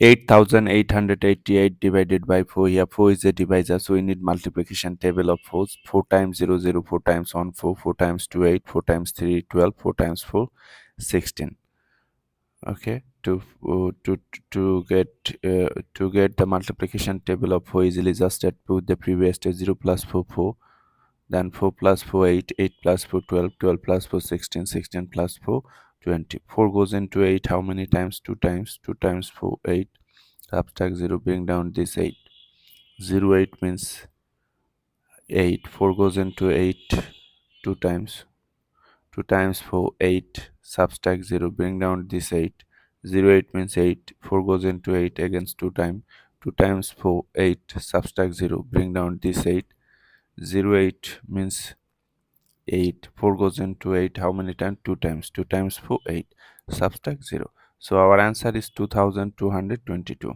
8888 divided by 4. Here 4 is a divisor, so we need multiplication table of 4s. 4 times 0 0, 4 times 1 4, 4 times 2 8, 4 times 3 12, 4 times 4 16. Okay, to get the multiplication table of 4 easily, just put the previous step. 0 plus 4 4, then 4 plus 4 8, 8 plus 4 12, 12 plus 4 16, 16 plus 4 20. 4 goes into 8 how many times? 2 times. 2 times 4 8, subtract 0, bring down this 8. 0 8 means 8. 4 goes into 8 2 times. 2 times 4 8, subtract 0, bring down this 8. 0 8 means 8. 4 goes into 8 against 2 times. 2 times 4 8, subtract 0, bring down this 8. 0 8 means 8. 4 goes into 8 how many times? 2 times. 2 times 4 8, subtract 0. So our answer is 2222.